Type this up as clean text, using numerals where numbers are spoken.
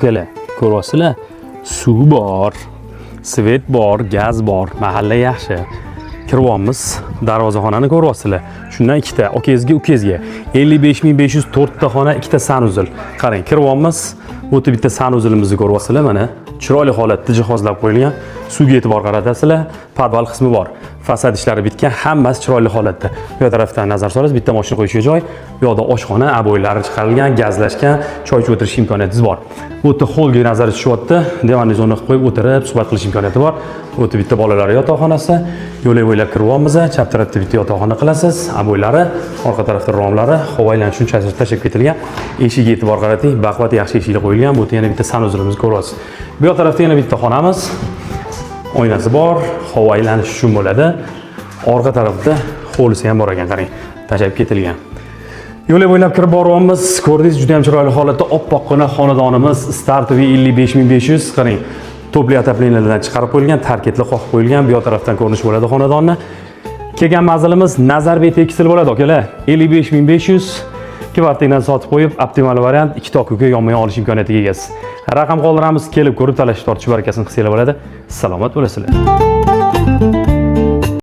Kela, ko'ryapsizlar? Suv bor, svet bor, gaz bor, mahalla yaxshi. Kiryapmiz, darvozaxonani ko'ryapsizlar. Shundan ikkita, ukangizga 55504 ta xona, ikkita sanuzil. Qarang, kiryapmiz. O'ta bitta sanuzilimizni ko'ryapsizlar mana. Chiroyli holatda jihozlab qo'yilgan. Suvga e'tibor qaratasizlar. Podval qismi bor. Fasad ishlari bitgan, hammasi chiroyli holatda. Bu tarafdan nazar solasiz, bitta mashina qo'yishga joy. Bu yoqda oshxona, aboylari chiqarilgan, gazlashgan, choy ichib o'tirish imkoniyatingiz bor. Bu yerda holga nazar tushyapti. Divanni zona qilib qo'yib o'tirib, suhbat qilish imkoniyati bor. Bu yerda bitta bolalar yotoqxonasi. Yo'lak bo'ylab kiryapmiz. Chap tarafda bitta yotoqxona qilasiz. Aboylari, orqa tarafda romlari, havo aylanish uchun tashlab ketilgan. Eshigiga e'tibor qarating. Baquvvat yaxshi eshiklar qo'yilgan. Bu yerda yana bitta sanuzilimiz ko'ryapsiz. Bu yoq tarafda yana bitta xonamiz. Oynasi bor, havo aylanish uchun bo'ladi. Orqa tarafda hovlisi ham bor ekan, qarang, tashlab ketilgan. Yo'lak bo'ylab kirib boryapmiz. Ko'rdingiz, juda ham chiroyli holatda oppoqqina xonadonimiz Startovi 55500, qarang, topli отоплениyalardan chiqarib qo'yilgan, tarketli qoqib qo'yilgan. Bu yoq tarafdan ko'rinish bo'ladi xonadonni. Kelgan manzilimiz Nazarbek tekstil bo'ladi, akalar. 55500 kvartiradan sotib qo'yib, optimal variant 2 tokuga yonma-yon olish imkoniyatiga egasiz. Raqam qoldiramiz, kelib ko'rib, talashib tortish barakasini qilsanglar bo'ladi. Salomat bo'lasizlar.